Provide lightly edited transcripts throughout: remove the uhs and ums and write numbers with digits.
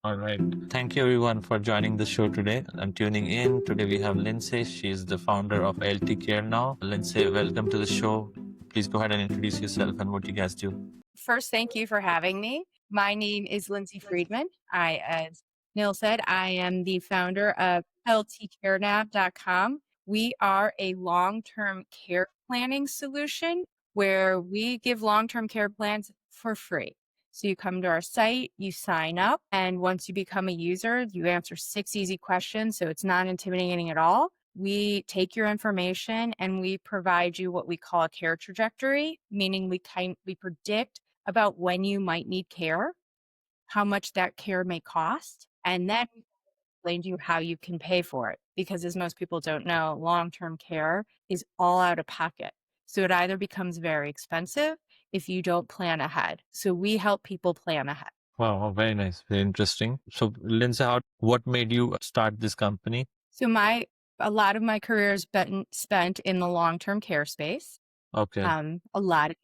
All right. Thank you everyone for joining the show today and tuning in. Today we have Lindsay. She's the founder of LTCareNav. Lindsay, welcome to the show. Please go ahead and introduce yourself and what you guys do. First, thank you for having me. My name is Lindsay Friedman. As Neil said, I am the founder of LTCareNav.com. We are a long-term care planning solution where we give long-term care plans for free. So you come to our site, you sign up, and once you become a user, you answer 6 easy questions. So it's not intimidating at all. We take your information and we provide you what we call a care trajectory, meaning we predict about when you might need care, how much that care may cost, and then we explain to you how you can pay for it. Because as most people don't know, long-term care is all out of pocket. So it either becomes very expensive if you don't plan ahead. So we help people plan ahead. Wow, very nice. Very interesting. So Lindsay, what made you start this company? So a lot of my career has been spent in the long-term care space. Okay. A lot of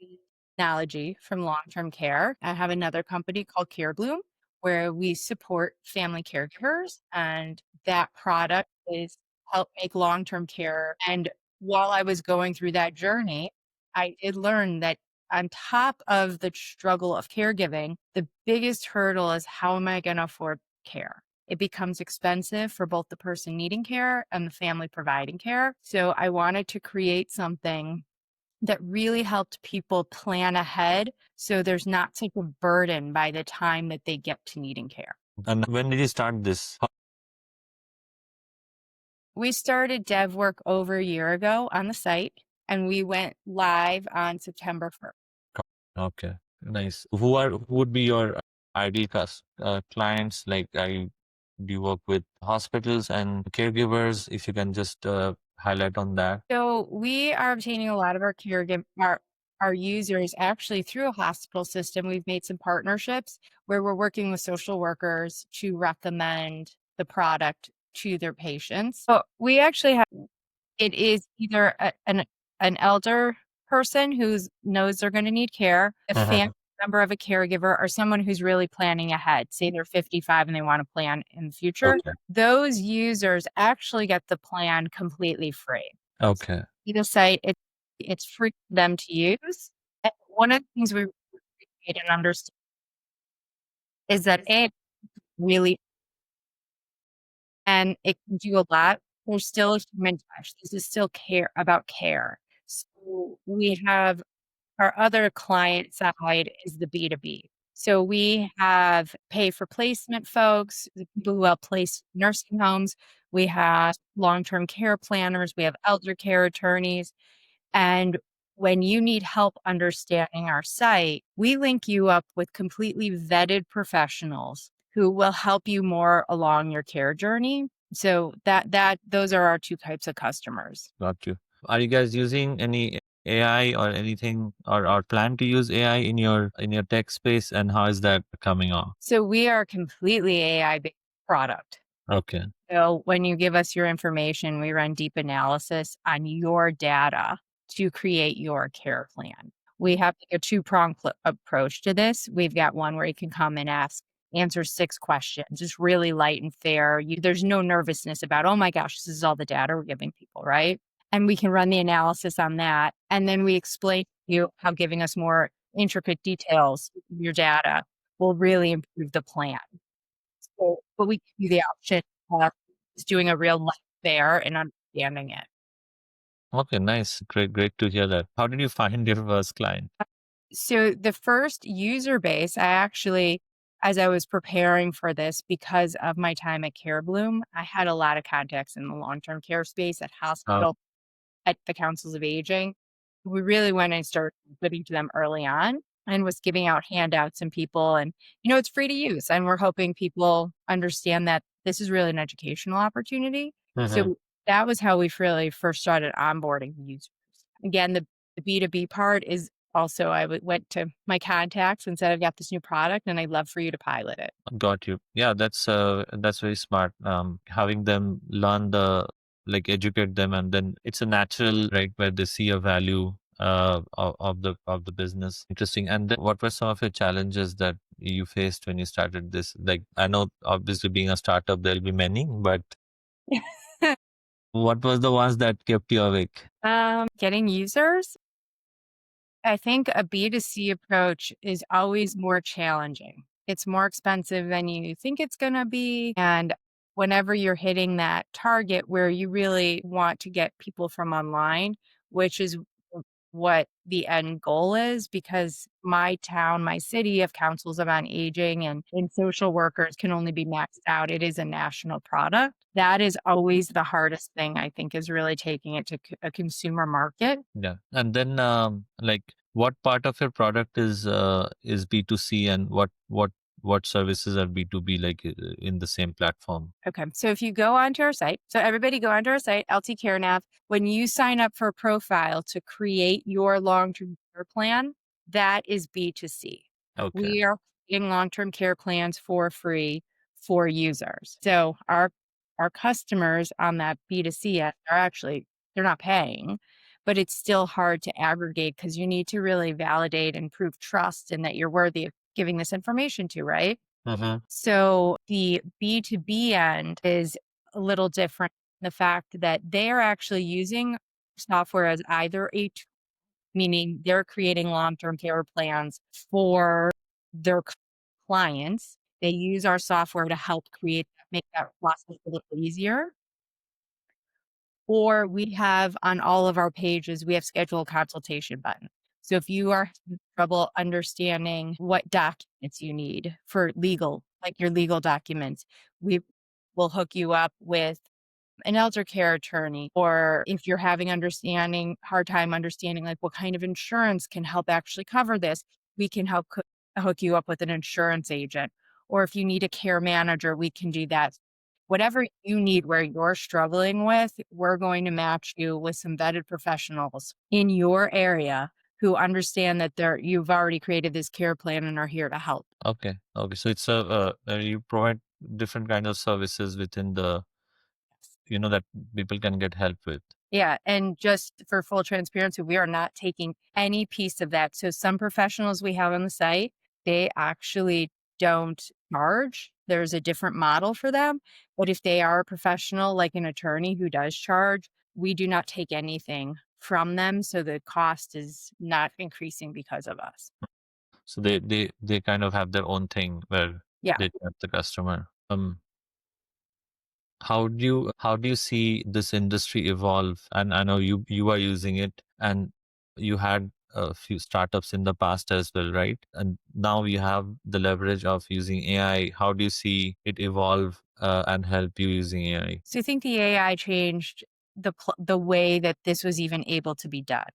technology from long-term care. I have another company called CareBloom where we support family caregivers, and that product is help make long-term care. And while I was going through that journey, I did learn that on top of the struggle of caregiving, the biggest hurdle is how am I going to afford care? It becomes expensive for both the person needing care and the family providing care. So I wanted to create something that really helped people plan ahead so there's not such a burden by the time that they get to needing care. And when did you start this? We started dev work over a year ago on the site, and we went live on September 1st. Okay, nice. Who would be your ideal clients? Do you work with hospitals and caregivers? If you can just highlight on that. So we are obtaining a lot of our users actually through a hospital system. We've made some partnerships where we're working with social workers to recommend the product to their patients. So we actually have it is either an elder person who knows they're going to need care, a family member of a caregiver, or someone who's really planning ahead. Say they're 55 and they want to plan in the future. Okay. Those users actually get the plan completely free. Okay. The site, it's free for them to use. And one of the things we appreciate and understand is that really, and it can do a lot. There's still a human touch. This is still care about care. So we have our other client side is the B2B. So we have pay for placement folks, the people who help place nursing homes. We have long-term care planners. We have elder care attorneys. And when you need help understanding our site, we link you up with completely vetted professionals who will help you more along your care journey. So those are our two types of customers. Got you. Are you guys using any AI or anything or plan to use AI in your tech space, and how is that coming on? So we are a completely AI-based product. Okay. So when you give us your information, we run deep analysis on your data to create your care plan. We have a two-pronged approach to this. We've got one where you can come and answer 6 questions. It's really light and fair. There's no nervousness about, oh my gosh, this is all the data we're giving people, right? And we can run the analysis on that. And then we explain to you how giving us more intricate details of your data will really improve the plan. So, but we give you the option of just doing a real life fair and understanding it. Okay, nice. Great to hear that. How did you find your first client? So the first user base, I actually, as I was preparing for this, because of my time at CareBloom, I had a lot of contacts in the long-term care space at hospital, at the councils of aging. We really went and started putting to them early on and was giving out handouts and people, and it's free to use. And we're hoping people understand that this is really an educational opportunity. So that was how we really first started onboarding users. Again, the B2B part is also, went to my contacts and said, I've got this new product and I'd love for you to pilot it. Got you. Yeah, that's very smart. Having them learn educate them, and then it's a natural, right, where they see a value of the business. Interesting. And then what were some of your challenges that you faced when you started this? Like, I know obviously being a startup, there'll be many, but what was the ones that kept you awake? Getting users. I think a B2C approach is always more challenging. It's more expensive than you think it's going to be. And whenever you're hitting that target where you really want to get people from online, which is what the end goal is, because my town, my city of councils of on aging and social workers can only be maxed out. It is a national product. That is always the hardest thing, I think, is really taking it to a consumer market. Yeah. And then, like, what part of your product is B2C, and what services are B2B, like in the same platform? Okay. So if you go onto our site, so everybody go onto our site, LTCareNav. When you sign up for a profile to create your long-term care plan, that is B2C. Okay. We are creating long-term care plans for free for users. So our customers on that B2C are actually, they're not paying, but it's still hard to aggregate because you need to really validate and prove trust and that you're worthy of giving this information to, right? Mm-hmm. So the B2B end is a little different in the fact that they are actually using software as either a tool, meaning they're creating long-term care plans for their clients. They use our software to help make that process a little easier. Or we have on all of our pages, we have schedule a consultation button. So if you are having trouble understanding what documents you need for legal, like your legal documents, we will hook you up with an elder care attorney. Or if you're having hard time understanding like what kind of insurance can help actually cover this, we can help hook you up with an insurance agent. Or if you need a care manager, we can do that. Whatever you need where you're struggling with, we're going to match you with some vetted professionals in your area who understand that you've already created this care plan and are here to help. Okay. Okay. So it's you provide different kind of services within the, that people can get help with. Yeah. And just for full transparency, we are not taking any piece of that. So some professionals we have on the site, they actually don't charge. There's a different model for them. But if they are a professional, like an attorney who does charge, we do not take anything from them. So the cost is not increasing because of us. So they kind of have their own thing where Yeah. they charge the customer. How do you see this industry evolve? And I know you are using it, and you had a few startups in the past as well, right? And now you have the leverage of using AI. How do you see it evolve and help you using AI? So I think the AI changed the way that this was even able to be done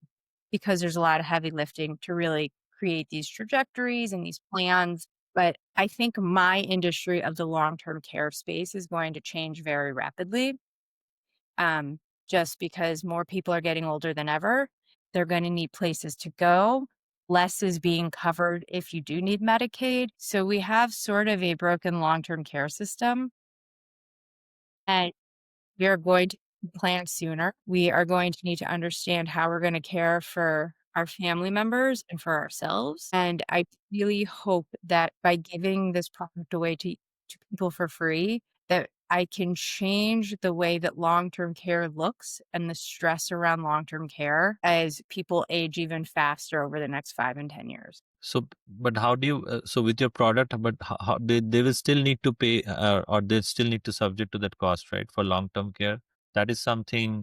because there's a lot of heavy lifting to really create these trajectories and these plans. But I think my industry of the long-term care space is going to change very rapidly. Um, just because more people are getting older than ever, they're going to need places to go. Less is being covered if you do need Medicaid. So we have sort of a broken long-term care system. And we are going to plan sooner. We are going to need to understand how we're going to care for our family members and for ourselves. And I really hope that by giving this product away to people for free, that I can change the way that long-term care looks and the stress around long-term care as people age even faster over the next 5 and 10 years. So, but how do you, so with your product, but how they will still need to pay, or they still need to subject to that cost, right? For long-term care. That is something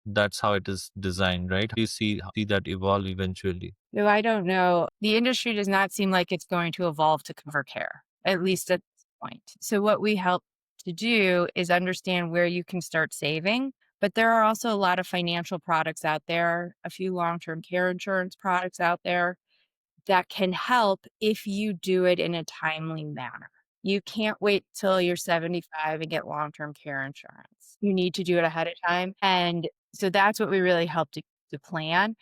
that's how it is designed, right? Do you see that evolve eventually? No, I don't know. The industry does not seem like it's going to evolve to cover care, at least at this point. So, what we help to do is understand where you can start saving. But there are also a lot of financial products out there, a few long term care insurance products out there that can help if you do it in a timely manner. You can't wait till you're 75 and get long term care insurance. You need to do it ahead of time. And so that's what we really help to plan.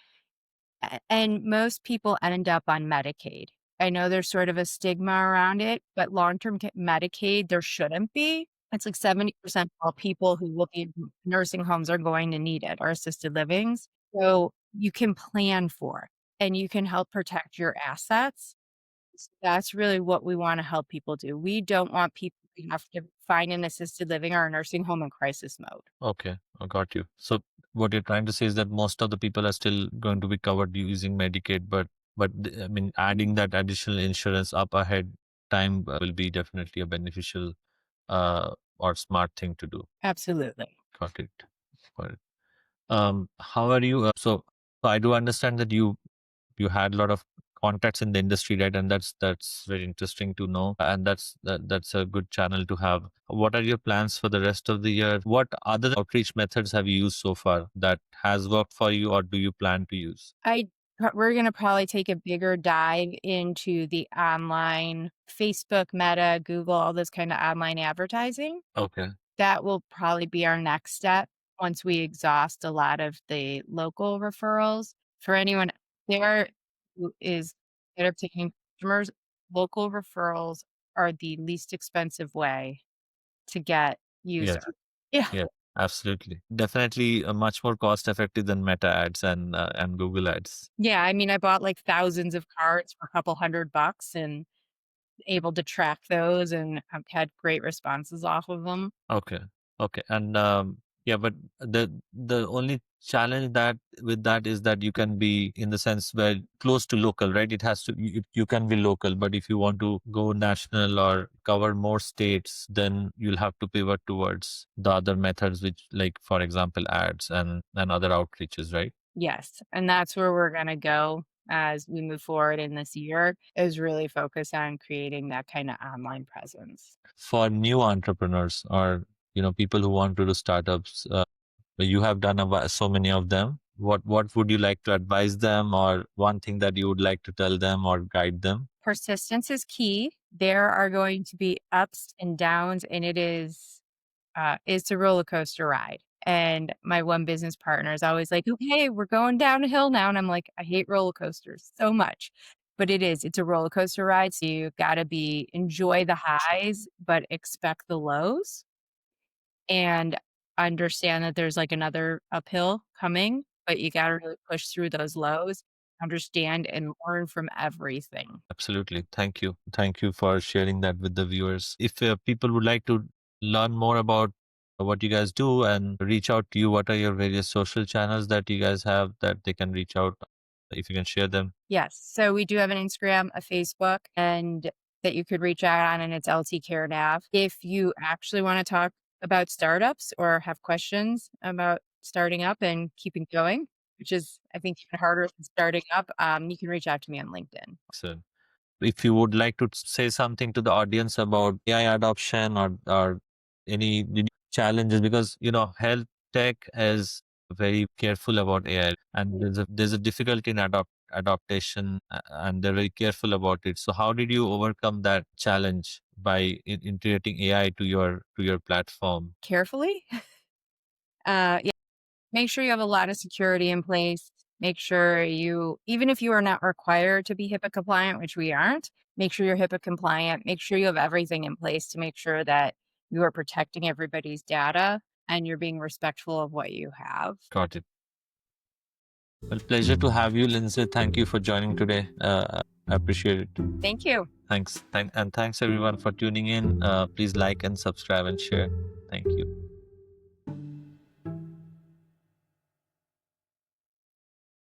And most people end up on Medicaid. I know there's sort of a stigma around it, but long-term Medicaid, there shouldn't be. It's like 70% of all people who will be in nursing homes are going to need it or assisted livings. So you can plan for it and you can help protect your assets. That's really what we want to help people do. We don't want people to have to find an assisted living or a nursing home in crisis mode. Okay, I got you. So what you're trying to say is that most of the people are still going to be covered using Medicaid, I mean, adding that additional insurance up ahead time will be definitely a beneficial or smart thing to do. Absolutely. Got it. Got it. How are you? So I do understand that you had a lot of contacts in the industry, right? And that's very interesting to know, and that's a good channel to have. What are your plans for the rest of the year? What other outreach methods have you used so far that has worked for you, or do you plan to use? We're going to probably take a bigger dive into the online Facebook, Meta, Google, all this kind of online advertising. Okay. That will probably be our next step once we exhaust a lot of the local referrals. For anyone there who is good at taking customers, local referrals are the least expensive way to get Yeah. used. Yeah. Yeah. Absolutely. Definitely much more cost effective than Meta ads and Google ads. Yeah. I mean, I bought like thousands of cards for a couple $100 and able to track those and I've had great responses off of them. Okay. Okay. And yeah, but the only challenge that with that is that you can be in the sense where close to local, right? It has to you can be local, but if you want to go national or cover more states, then you'll have to pivot towards the other methods, which like for example ads and other outreaches, right? Yes, and that's where we're gonna go as we move forward in this year, is really focus on creating that kinda online presence. For new entrepreneurs or people who want to do startups, you have done so many of them. What would you like to advise them, or one thing that you would like to tell them or guide them? Persistence is key. There are going to be ups and downs, and it's a roller coaster ride. And my one business partner is always like, "Okay, we're going down a hill now." And I'm like, "I hate roller coasters so much." But it's a roller coaster ride. So you gotta enjoy the highs, but expect the lows and understand that there's like another uphill coming, but you gotta really push through those lows, understand and learn from everything. Absolutely. Thank you. Thank you for sharing that with the viewers. If people would like to learn more about what you guys do and reach out to you, what are your various social channels that you guys have that they can reach out? If you can share them. Yes. So we do have an Instagram, a Facebook, and that you could reach out on, and it's LTCareNav. If you actually want to talk about startups or have questions about starting up and keeping going, which is, I think, even harder than starting up, you can reach out to me on LinkedIn. So if you would like to say something to the audience about AI adoption or any challenges, because health tech is very careful about AI, and there's a difficulty in adaptation, and they're very careful about it. So how did you overcome that challenge by integrating AI to your platform? Carefully. Yeah. Make sure you have a lot of security in place. Make sure even if you are not required to be HIPAA compliant, which we aren't, make sure you're HIPAA compliant. Make sure you have everything in place to make sure that you are protecting everybody's data and you're being respectful of what you have. Got it. Well, pleasure to have you, Lindsay. Thank you for joining today. I appreciate it. Thank you. Thanks. And thanks everyone for tuning in. Please like and subscribe and share. Thank you.